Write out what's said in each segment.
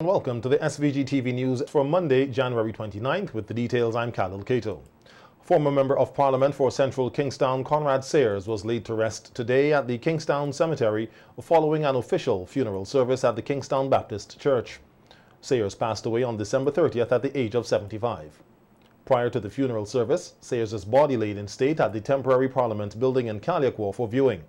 Welcome to the SVG-TV news for Monday, January 29th. With the details, I'm Khalil Cato. Former Member of Parliament for Central Kingstown, Conrad Sayers, was laid to rest today at the Kingstown Cemetery following an official funeral service at the Kingstown Baptist Church. Sayers passed away on December 30th at the age of 75. Prior to the funeral service, Sayers' body laid in state at the temporary Parliament building in Kalyaquar for viewing.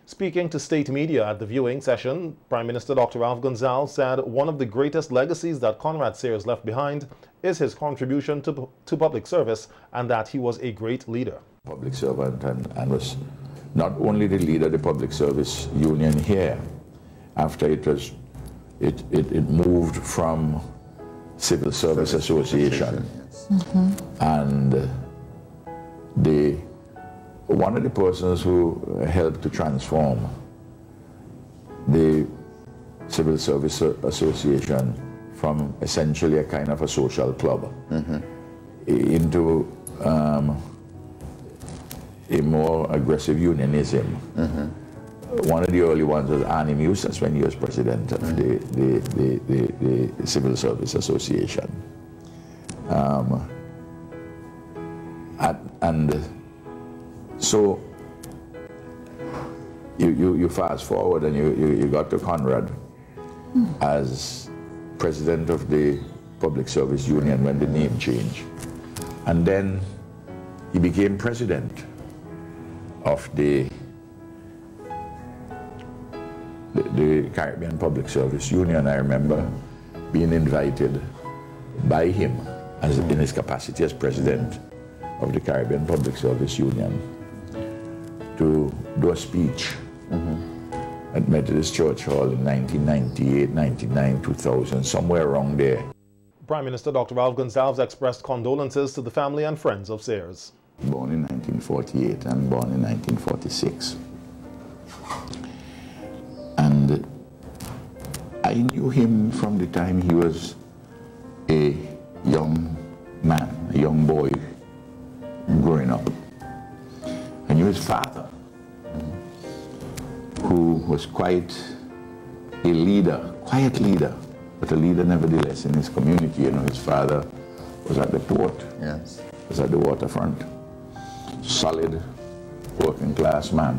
Speaking to state media at the viewing session, Prime Minister Dr. Ralph Gonsalves said one of the greatest legacies that Conrad Sayers left behind is his contribution to public service, and that he was a great leader. Public servant and was not only the leader of the Public Service Union here, after it moved from Civil Service Association, and one of the persons who helped to transform the Civil Service Association from essentially a kind of a social club into a more aggressive unionism. One of the early ones was Annie Musas when he was president of the Civil Service Association. So you fast forward and you got to Conrad as president of the Public Service Union when the name changed. And then he became president of the Caribbean Public Service Union. I remember being invited by him in his capacity as president of the Caribbean Public Service Union to do a speech at Methodist Church Hall in 1998, 99, 2000, somewhere around there. Prime Minister Dr. Ralph Gonsalves expressed condolences to the family and friends of Sayers. Born in 1948 and born in 1946. And I knew him from the time he was a young man, a young boy growing up. I knew his father, who was quite a leader, quiet leader, but a leader nevertheless in his community. You know, his father was at the port, was at the waterfront, solid working class man,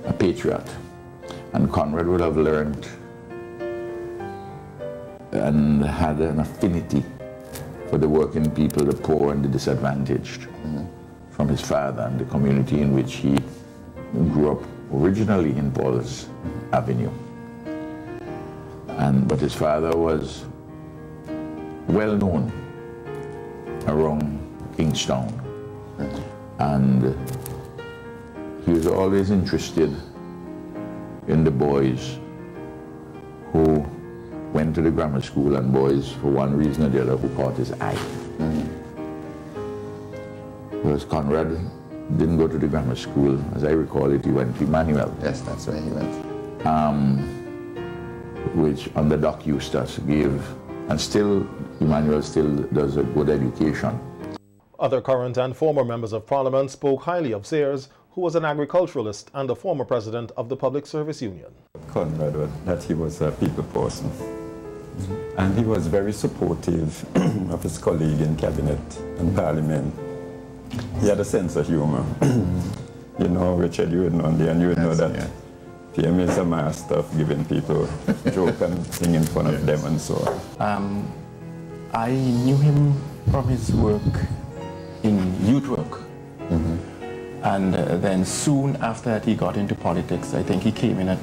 a patriot. And Conrad would have learned and had an affinity for the working people, the poor and the disadvantaged, from his father and the community in which he grew up, originally in Paul's Avenue. But his father was well known around Kingstown, and he was always interested in the boys who went to the grammar school, and boys, for one reason or the other, who caught his eye. Because Conrad didn't go to the grammar school. As I recall it, he went to Emmanuel. Yes, that's where he went. Which under Doc Eustace gave, and still, Emmanuel still does a good education. Other current and former members of Parliament spoke highly of Sayers, who was an agriculturalist and a former president of the Public Service Union. Conrad, that he was a people person. And he was very supportive of his colleague in cabinet and parliament. He had a sense of humor. You know, Richard, you would know, and you would know that PM is a master of giving people joke and thing in front of them and so on. I knew him from his work in youth work. And then soon after that he got into politics. I think he came in at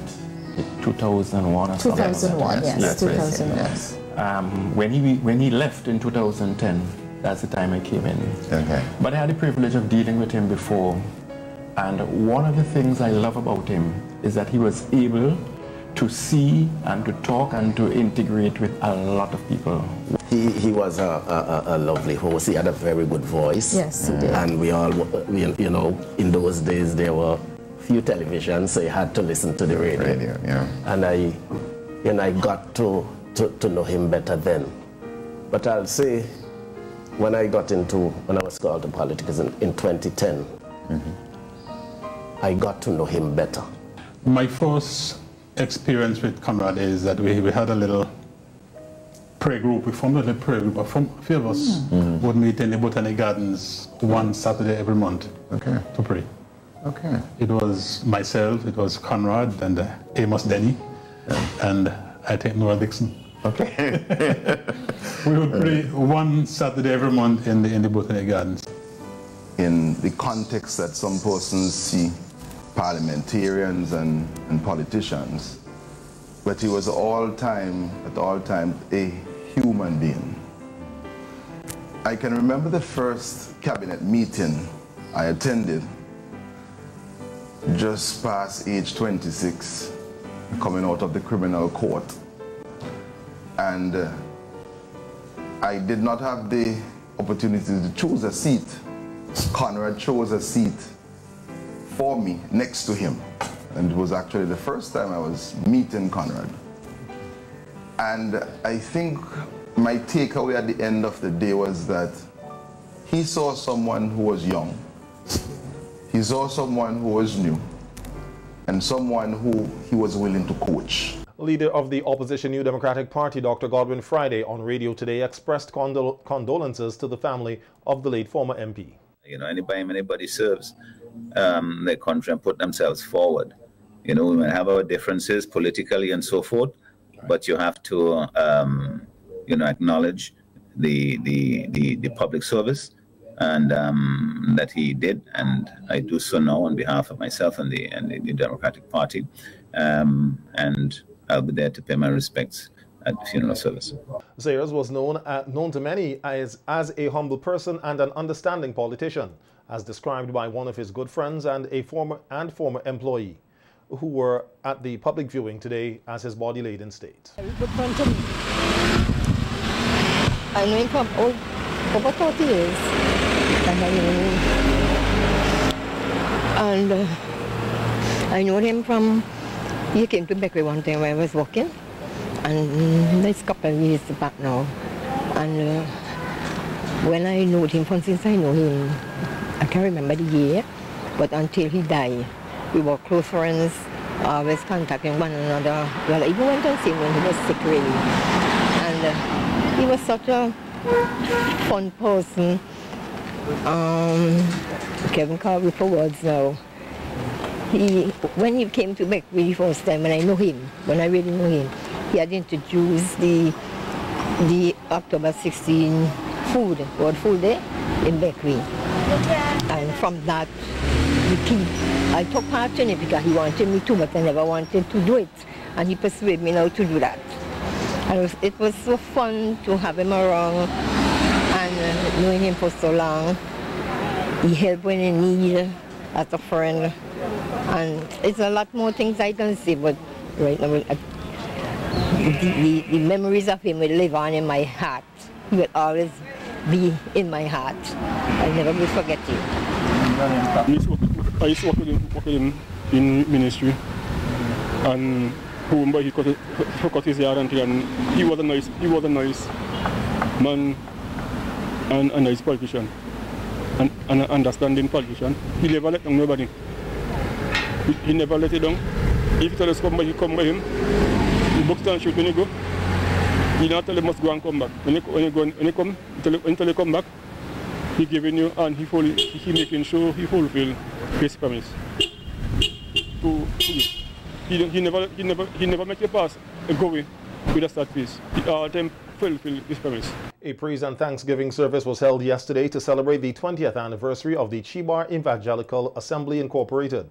2001 or something. 2001, yes, 2001. Yes. When he left in 2010, that's the time I came in. Okay. But I had the privilege of dealing with him before, and one of the things I love about him is that he was able to see and to talk and to integrate with a lot of people. He was a lovely host. He had a very good voice. Yes, he did. And we all, you know, in those days there were few televisions, so you had to listen to the radio. And I got to know him better then. But I'll say, when I was called to politics in 2010, I got to know him better. My first experience with Conrad is that we had a little prayer group. We formed a little prayer group. A few of us would meet in the Botanic Gardens one Saturday every month to pray. Okay. It was myself, it was Conrad, and Amos Denny, and I think Nora Dixon. Okay. We would pray one Saturday every month in the Botanic Gardens. In the context that some persons see parliamentarians and politicians, but he was at all times a human being. I can remember the first cabinet meeting I attended, just past age 26, coming out of the criminal court. And I did not have the opportunity to choose a seat. Conrad chose a seat for me next to him. And it was actually the first time I was meeting Conrad. And I think my takeaway at the end of the day was that he saw someone who was young. He saw someone who was new, and someone who he was willing to coach. Leader of the opposition New Democratic Party, Dr. Godwin Friday, on radio today expressed condolences to the family of the late former MP. You know, anybody serves their country and put themselves forward. You know, we might have our differences politically and so forth, but you have to, you know, acknowledge the public service and that he did, and I do so now on behalf of myself and the Democratic Party, and I'll be there to pay my respects at the funeral service. Sayers was known to many as a humble person and an understanding politician, as described by one of his good friends and a former employee, who were at the public viewing today as his body laid in state. A good friend to me. I know him from over 40 years. And I know him from, he came to Beckley one time when I was working, and it's a couple of years back now. And when I know him, from since I know him, I can't remember the year, but until he died, we were close friends, always contacting one another. Well, I even went and see him when he was sick, really. And he was such a fun person. Kevin can't read for words now. When he came to Beckley the first time, when I really know him, he had introduced the October 16 World Food Day in Beckley. And from that, I took part in it because he wanted me to, but I never wanted to do it. And he persuaded me now to do that. And it was so fun to have him around and knowing him for so long. He helped when he needed as a friend. And it's a lot more things I can say, but right now, the memories of him will live on in my heart. He will always be in my heart. I never will forget it. I used to work with him in ministry, and remember he cut his hair and he was a nice man and a nice politician, and an understanding politician. He never let down nobody. He never let it down. If he tell us come by, he come by him. He box and shoot when he go. He not tell him must go and come back. When he come, until he come back, he giving you, and he making sure he fulfill his promise to you. He never make you pass a go away with a start piece. He all time fulfill his promise. A praise and thanksgiving service was held yesterday to celebrate the 20th anniversary of the Chibar Evangelical Assembly Incorporated.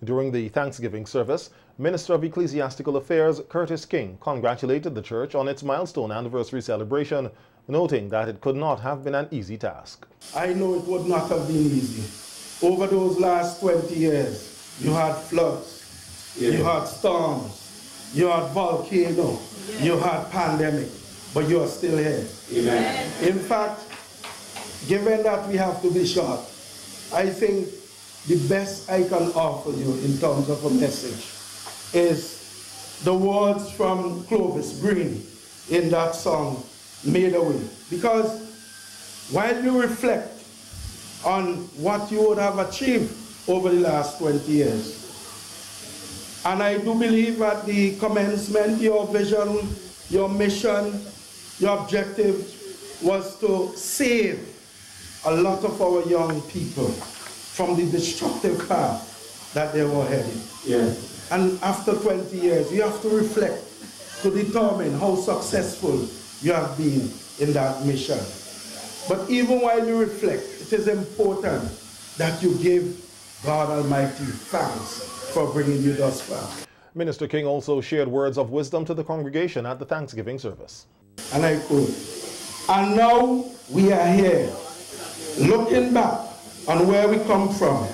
During the Thanksgiving service, Minister of Ecclesiastical Affairs Curtis King congratulated the church on its milestone anniversary celebration, noting that it could not have been an easy task. I know it would not have been easy. Over those last 20 years, you had floods, you had storms, you had volcano, you had pandemic, but you are still here. Amen. In fact, given that we have to be short, I think the best I can offer you in terms of a message is the words from Clovis Green in that song, Made a Way. Because while you reflect on what you would have achieved over the last 20 years, and I do believe at the commencement, your vision, your mission, Your objective was to save a lot of our young people from the destructive path that they were heading. Yeah. And after 20 years, you have to reflect to determine how successful you have been in that mission. But even while you reflect, it is important that you give God Almighty thanks for bringing you thus far. Minister King also shared words of wisdom to the congregation at the Thanksgiving service. And I quote, "And now we are here, looking back on where we come from,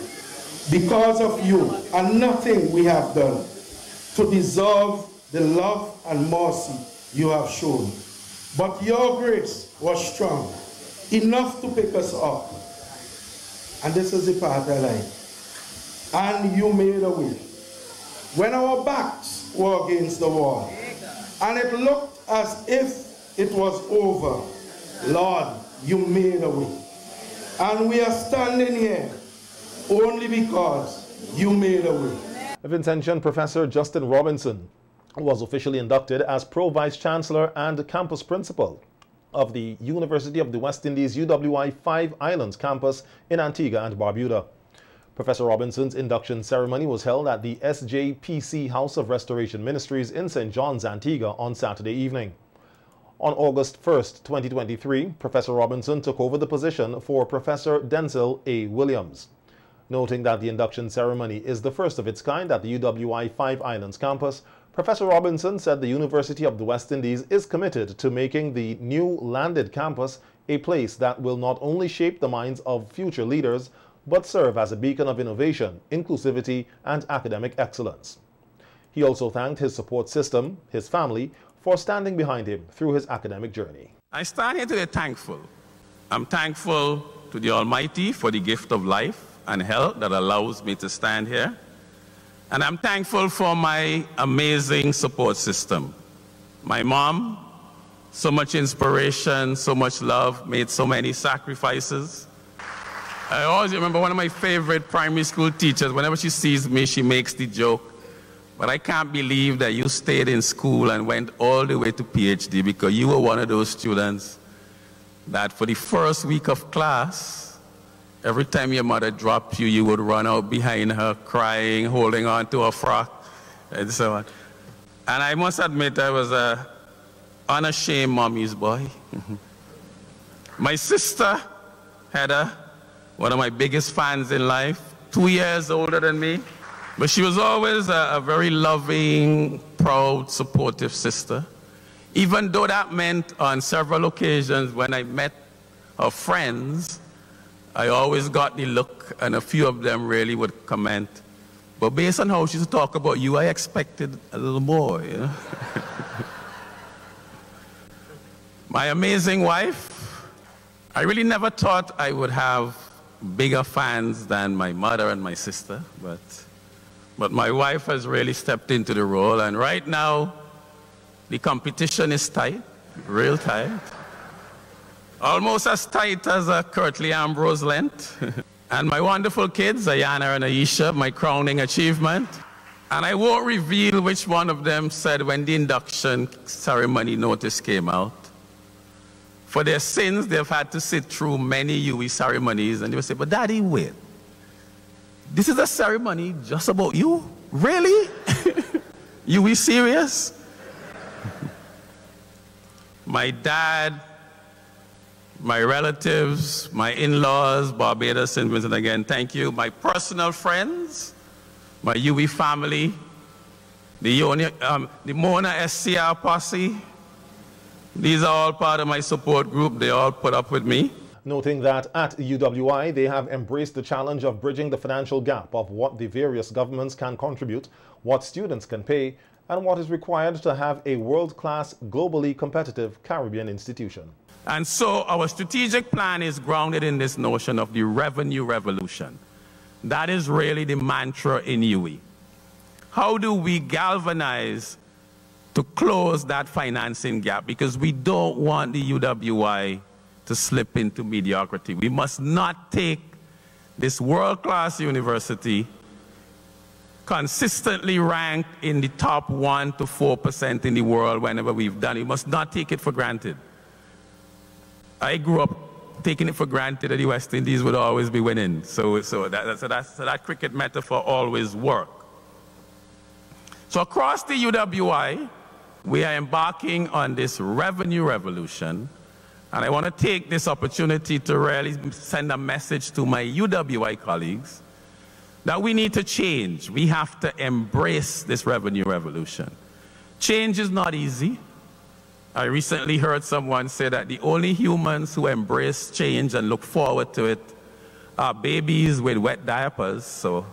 because of you and nothing we have done to deserve the love and mercy you have shown. But your grace was strong, enough to pick us up." And this is the part I like. "And you made a way. When our backs were against the wall, and it looked as if it was over, Lord, you made a way. And we are standing here only because you made a way." Vincentian Professor Justin Robinson was officially inducted as Pro Vice Chancellor and Campus Principal of the University of the West Indies UWI 5 Islands campus in Antigua and Barbuda. Professor Robinson's induction ceremony was held at the SJPC House of Restoration Ministries in St. John's, Antigua on Saturday evening. On August 1st, 2023, Professor Robinson took over the position for Professor Denzel A. Williams. Noting that the induction ceremony is the first of its kind at the UWI 5 Islands campus, Professor Robinson said the University of the West Indies is committed to making the new landed campus a place that will not only shape the minds of future leaders, but serve as a beacon of innovation, inclusivity, and academic excellence. He also thanked his support system, his family, for standing behind him through his academic journey. I stand here today thankful. I'm thankful to the Almighty for the gift of life and health that allows me to stand here. And I'm thankful for my amazing support system. My mom, so much inspiration, so much love, made so many sacrifices. I always remember one of my favorite primary school teachers, whenever she sees me, she makes the joke, "But I can't believe that you stayed in school and went all the way to PhD, because you were one of those students that for the first week of class, every time your mother dropped you, you would run out behind her crying, holding on to her frock, and so on." And I must admit, I was an unashamed mommy's boy. My sister, Heather, one of my biggest fans in life, 2 years older than me, but she was always a very loving, proud, supportive sister. Even though that meant on several occasions when I met her friends, I always got the look, and a few of them really would comment, "But based on how she used to talk about you, I expected a little more, you know." My amazing wife, I really never thought I would have bigger fans than my mother and my sister, but my wife has really stepped into the role, and right now the competition is tight, real tight. Almost as tight as a Kirtley Ambrose length. And my wonderful kids, Ayana and Aisha, my crowning achievement. And I won't reveal which one of them said when the induction ceremony notice came out. For their sins, they've had to sit through many UE ceremonies, and they would say, "But Daddy, wait. This is a ceremony just about you? Really? UE serious?" My dad, my relatives, my in-laws, Barbados and Vincent again, thank you. My personal friends, my UE family, the Mona SCR posse, these are all part of my support group. They all put up with me. Noting that at UWI, they have embraced the challenge of bridging the financial gap of what the various governments can contribute, what students can pay, and what is required to have a world-class, globally competitive Caribbean institution. And so our strategic plan is grounded in this notion of the revenue revolution. That is really the mantra in UE. How do we galvanize to close that financing gap? Because we don't want the UWI to slip into mediocrity. We must not take this world-class university, consistently ranked in the top 1 to 4% in the world whenever we've done it. We must not take it for granted. I grew up taking it for granted that the West Indies would always be winning. So that cricket metaphor always worked. So across the UWI, we are embarking on this revenue revolution. And I want to take this opportunity to really send a message to my UWI colleagues that we need to change. We have to embrace this revenue revolution. Change is not easy. I recently heard someone say that the only humans who embrace change and look forward to it are babies with wet diapers. So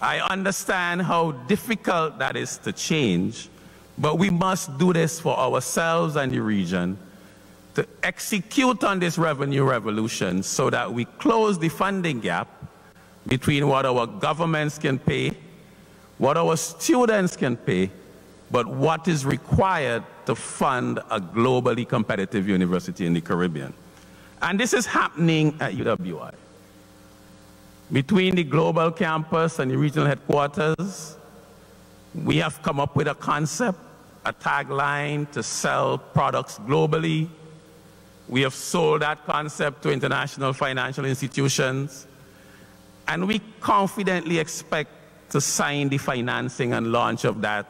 I understand how difficult that is to change, but we must do this for ourselves and the region to execute on this revenue revolution so that we close the funding gap between what our governments can pay, what our students can pay, but what is required to fund a globally competitive university in the Caribbean. And this is happening at UWI. Between the global campus and the regional headquarters, we have come up with a concept, a tagline to sell products globally. We have sold that concept to international financial institutions, and we confidently expect to sign the financing and launch of that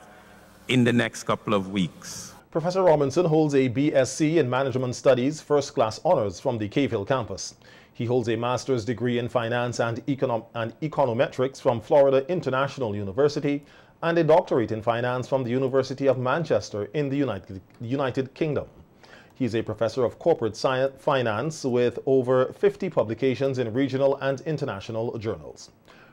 in the next couple of weeks. Professor Robinson holds a BSc in Management Studies first-class honors from the Cave Hill campus. He holds a master's degree in finance and econometrics from Florida International University and a doctorate in finance from the University of Manchester in the United Kingdom. He is a professor of corporate science, finance with over 50 publications in regional and international journals.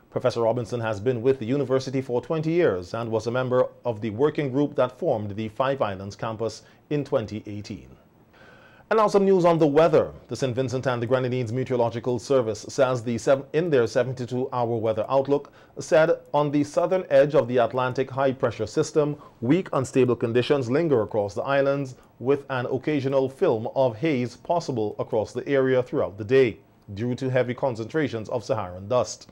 Professor Robinson has been with the university for 20 years and was a member of the working group that formed the Five Islands campus in 2018. And now some news on the weather. The St. Vincent and the Grenadines Meteorological Service says in their 72-hour weather outlook said on the southern edge of the Atlantic high-pressure system, weak unstable conditions linger across the islands with an occasional film of haze possible across the area throughout the day due to heavy concentrations of Saharan dust.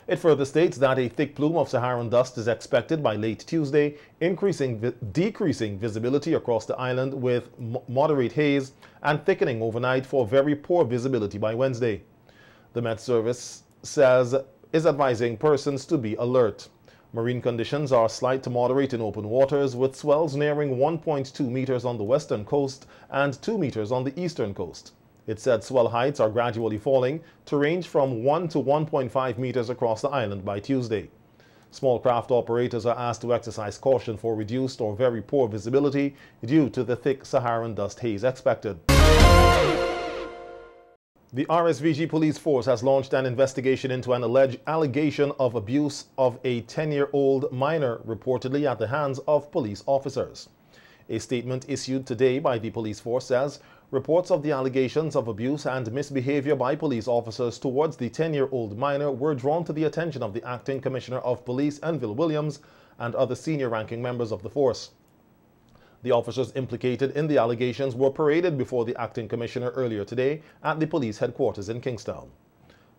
It further states that a thick plume of Saharan dust is expected by late Tuesday, decreasing visibility across the island with moderate haze and thickening overnight for very poor visibility by Wednesday. The Met Service is advising persons to be alert. Marine conditions are slight to moderate in open waters with swells nearing 1.2 meters on the western coast and 2 meters on the eastern coast. It said swell heights are gradually falling to range from 1 to 1.5 meters across the island by Tuesday. Small craft operators are asked to exercise caution for reduced or very poor visibility due to the thick Saharan dust haze expected. The RSVG police force has launched an investigation into an alleged allegation of abuse of a 10-year-old minor reportedly at the hands of police officers. A statement issued today by the police force says reports of the allegations of abuse and misbehavior by police officers towards the 10-year-old minor were drawn to the attention of the Acting Commissioner of Police, Enville Williams, and other senior ranking members of the force. The officers implicated in the allegations were paraded before the Acting Commissioner earlier today at the police headquarters in Kingstown.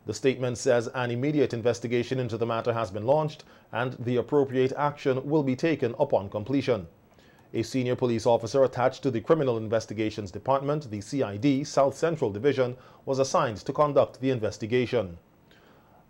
The statement says an immediate investigation into the matter has been launched and the appropriate action will be taken upon completion. A senior police officer attached to the Criminal Investigations Department, the CID, South Central Division, was assigned to conduct the investigation.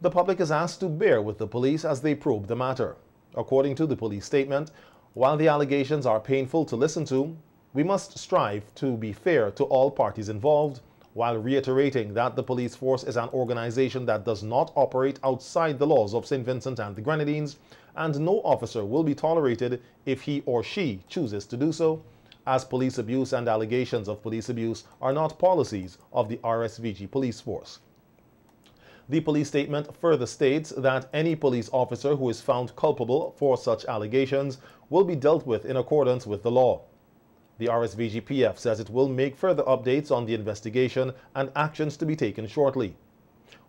The public is asked to bear with the police as they probe the matter. According to the police statement, while the allegations are painful to listen to, we must strive to be fair to all parties involved, while reiterating that the police force is an organization that does not operate outside the laws of St. Vincent and the Grenadines, and no officer will be tolerated if he or she chooses to do so, as police abuse and allegations of police abuse are not policies of the RSVG police force. The police statement further states that any police officer who is found culpable for such allegations will be dealt with in accordance with the law. The RSVG-PF says it will make further updates on the investigation and actions to be taken shortly.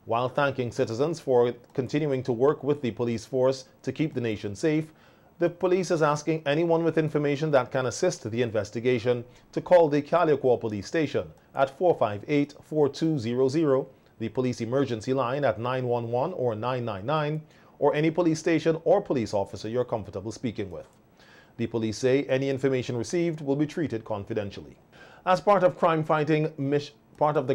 While thanking citizens for continuing to work with the police force to keep the nation safe, the police is asking anyone with information that can assist the investigation to call the Caliacor Police Station at 458-4200, the police emergency line at 911 or 999, or any police station or police officer you're comfortable speaking with. The police say any information received will be treated confidentially. As part of the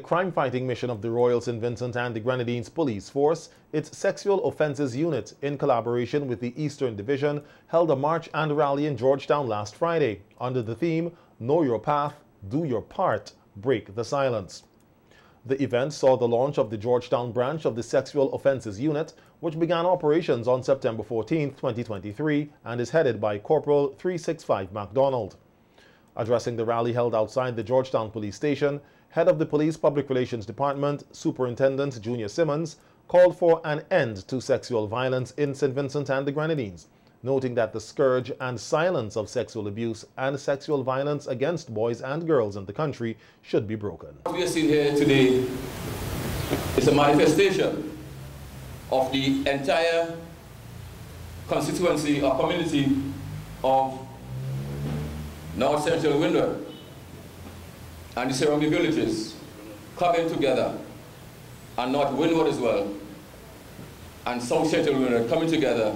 crime fighting mission of the Royal St. Vincent and the Grenadines Police Force, its Sexual Offences Unit, in collaboration with the Eastern Division, held a march and rally in Georgetown last Friday under the theme, Know Your Path, Do Your Part, Break the Silence. The event saw the launch of the Georgetown branch of the Sexual Offences Unit, which began operations on September 14, 2023, and is headed by Corporal 365 MacDonald. Addressing the rally held outside the Georgetown Police Station, Head of the Police Public Relations Department, Superintendent Junior Simmons, called for an end to sexual violence in St. Vincent and the Grenadines, noting that the scourge and silence of sexual abuse and sexual violence against boys and girls in the country should be broken. What we are seeing here today is a manifestation of the entire constituency or community of North Central Windward and the surrounding villages coming together, and North Windward as well, and South Central Windward coming together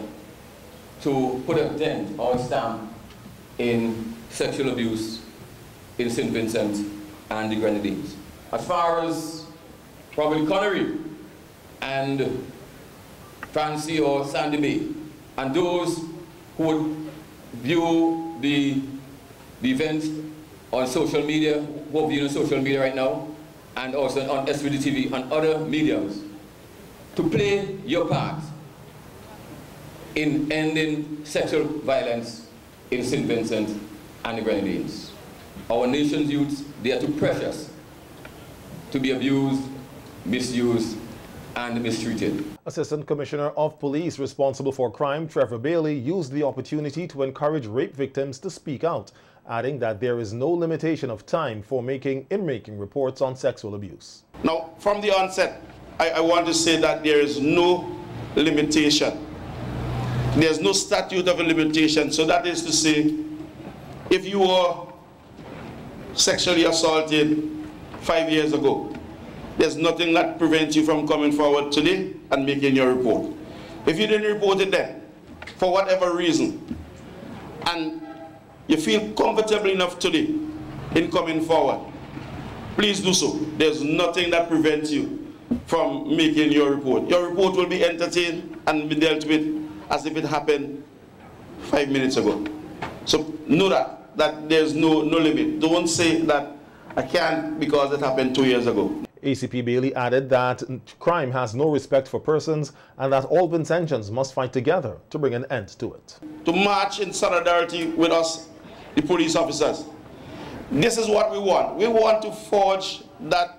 to put a dent or a stamp in sexual abuse in St. Vincent and the Grenadines. As far as probably Connery and Fancy or Sandy Bay, and those who would view the events on social media, who are viewing on social media right now, and also on SVG-TV and other mediums, to play your part in ending sexual violence in St. Vincent and the Grenadines. Our nation's youths, they are too precious to be abused, misused, and mistreated. Assistant Commissioner of Police responsible for crime, Trevor Bailey, used the opportunity to encourage rape victims to speak out, adding that there is no limitation of time for making reports on sexual abuse. Now, from the onset, I want to say that there is no limitation. There's no statute of a limitation. So that is to say, if you were sexually assaulted 5 years ago, there's nothing that prevents you from coming forward today and making your report. If you didn't report it then, for whatever reason, and you feel comfortable enough today in coming forward, please do so. There's nothing that prevents you from making your report. Your report will be entertained and be dealt with as if it happened 5 minutes ago. So know that there's no limit. Don't say that I can't because it happened 2 years ago. ACP Bailey added that crime has no respect for persons and that all Vincentians must fight together to bring an end to it. To march in solidarity with us, the police officers. This is what we want. We want to forge that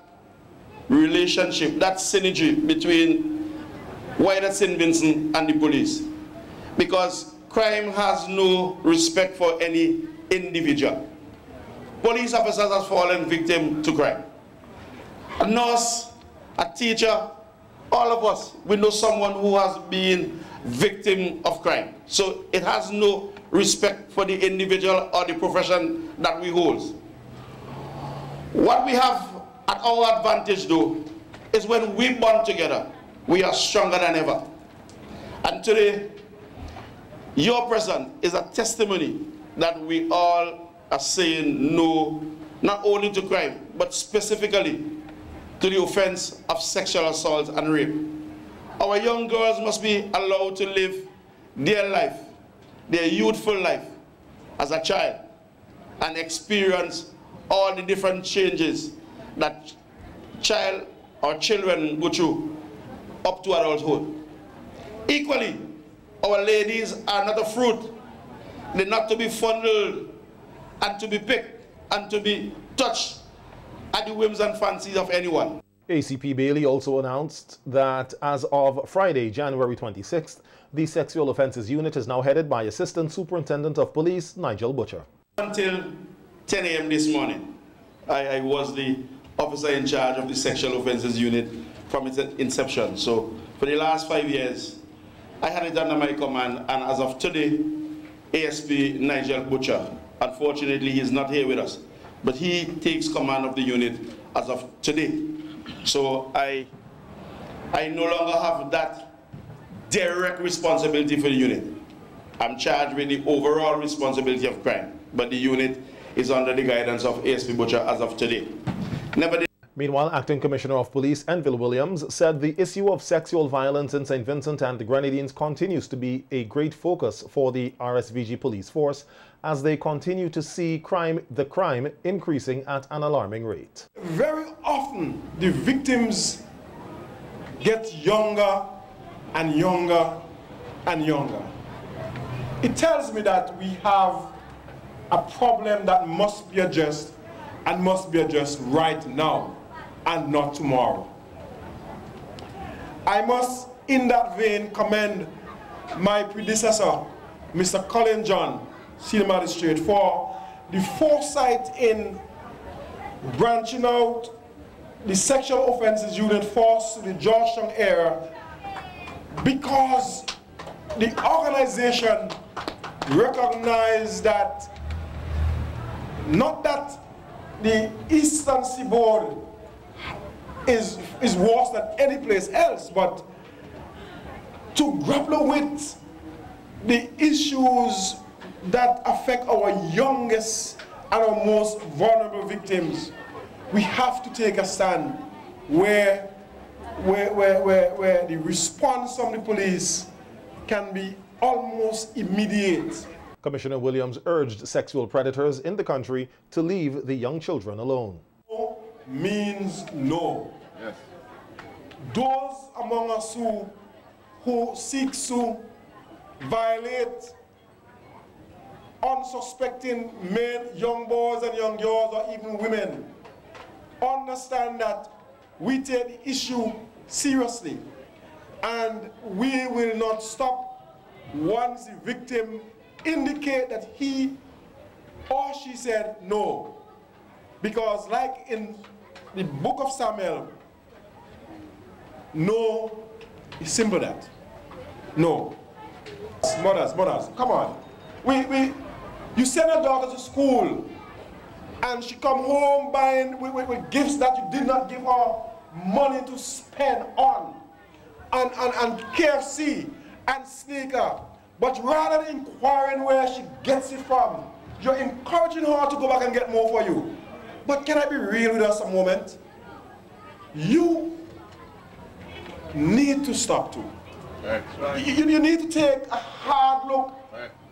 relationship, that synergy between wider St. Vincent and the police. Because crime has no respect for any individual. Police officers have fallen victim to crime. A nurse, a teacher, all of us, we know someone who has been victim of crime. So it has no respect for the individual or the profession that we hold. What we have at our advantage though, is when we bond together, we are stronger than ever. And today, your presence is a testimony that we all are saying no, not only to crime, but specifically to the offense of sexual assault and rape. Our young girls must be allowed to live their life, their youthful life, as a child, and experience all the different changes that child or children go through up to adulthood. Equally, our ladies are not a fruit. They're not to be fondled and to be picked and to be touched at the whims and fancies of anyone. ACP Bailey also announced that as of Friday, January 26th, the Sexual Offences Unit is now headed by Assistant Superintendent of Police, Nigel Butcher. Until 10 a.m. this morning, I was the officer in charge of the Sexual Offences Unit from its inception. So for the last 5 years, I had it under my command, and as of today, ASP Nigel Butcher, unfortunately he's not here with us, but he takes command of the unit as of today. So I no longer have that direct responsibility for the unit. I'm charged with the overall responsibility of crime, but the unit is under the guidance of ASP Butcher as of today. Meanwhile, Acting Commissioner of Police Enville Williams said the issue of sexual violence in St. Vincent and the Grenadines continues to be a great focus for the RSVG police force as they continue to see the crime increasing at an alarming rate. Very often, the victims get younger and younger and younger. It tells me that we have a problem that must be addressed and must be addressed right now and not tomorrow. I must, in that vein, commend my predecessor, Mr. Colin John, Senior Magistrate, for the foresight in branching out the sexual offences unit force to the Georgetown area, because the organization recognized that not that the Eastern Seaboard is worse than any place else, but to grapple with the issues that affect our youngest and our most vulnerable victims, we have to take a stand where the response from the police can be almost immediate. Commissioner Williams urged sexual predators in the country to leave the young children alone. No means no. Yes. Those among us who seek to violate unsuspecting men, young boys and young girls, or even women, understand that we take the issue seriously, and we will not stop once the victim indicate that he or she said no. Because like in the book of Samuel, no is simple that. No. Mothers, come on. You send your daughter to school and she come home buying with gifts that you did not give her money to spend on, and KFC and sneaker. But rather than inquiring where she gets it from, you're encouraging her to go back and get more for you. But can I be real with us a moment? You need to stop too. Right. You need to take a hard look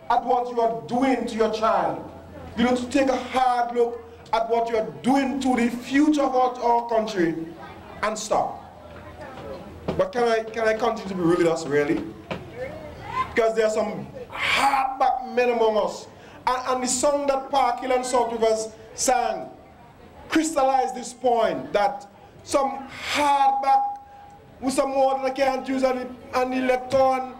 at what you are doing to your child. You need to take a hard look at what you are doing to the future of our country and stop. But can I continue to be real with us, really? Because there are some hardback men among us. And the song that Park Hill and South Rivers sang crystallized this point, that some hardback with some water they can't use and the electron,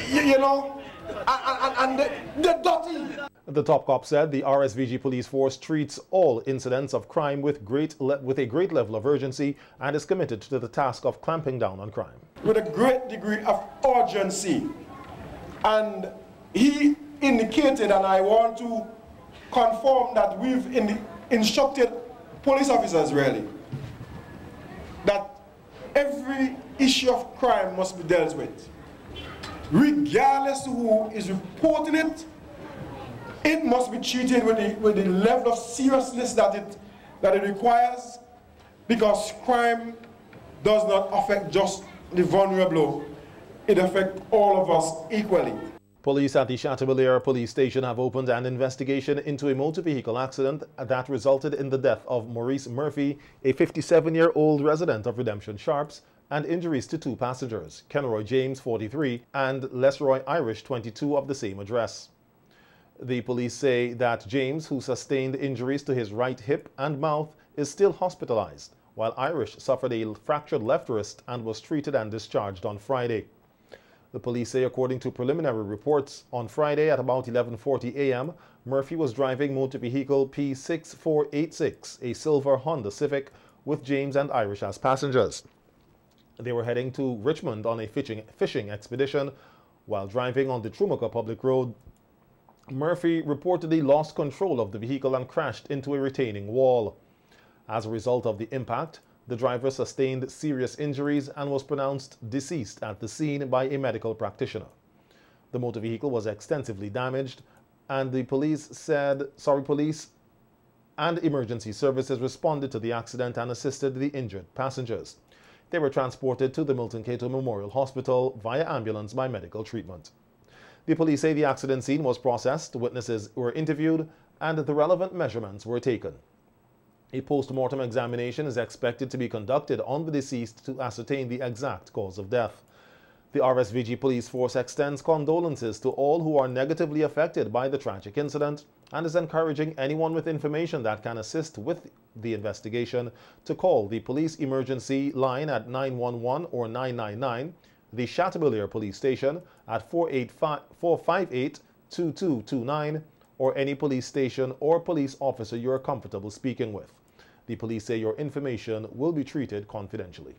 you know, and they're dirty. The top cop said the RSVG police force treats all incidents of crime with a great level of urgency and is committed to the task of clamping down on crime. With a great degree of urgency. And he indicated, and I want to confirm that we've instructed police officers really, that every issue of crime must be dealt with. Regardless of who is reporting it, it must be treated with the level of seriousness that it requires, because crime does not affect just the vulnerable, it affects all of us equally. Police at the Chateaubriand police station have opened an investigation into a motor vehicle accident that resulted in the death of Maurice Murphy, a 57-year-old resident of Redemption Sharps, and injuries to two passengers, Kenroy James, 43, and Lesroy Irish, 22, of the same address. The police say that James, who sustained injuries to his right hip and mouth, is still hospitalized, while Irish suffered a fractured left wrist and was treated and discharged on Friday. The police say, according to preliminary reports, on Friday at about 11:40 a.m., Murphy was driving motor vehicle P6486, a silver Honda Civic, with James and Irish as passengers. They were heading to Richmond on a fishing expedition. While driving on the Trumuka Public Road, Murphy reportedly lost control of the vehicle and crashed into a retaining wall. As a result of the impact, the driver sustained serious injuries and was pronounced deceased at the scene by a medical practitioner. The motor vehicle was extensively damaged, and the police and emergency services responded to the accident and assisted the injured passengers. They were transported to the Milton Cato Memorial Hospital via ambulance by medical treatment. The police say the accident scene was processed, witnesses were interviewed, and the relevant measurements were taken. A post-mortem examination is expected to be conducted on the deceased to ascertain the exact cause of death. The RSVG police force extends condolences to all who are negatively affected by the tragic incident and is encouraging anyone with information that can assist with the investigation to call the police emergency line at 911 or 999, the Chateaubriand Police Station at 458-2229, or any police station or police officer you are comfortable speaking with. The police say your information will be treated confidentially.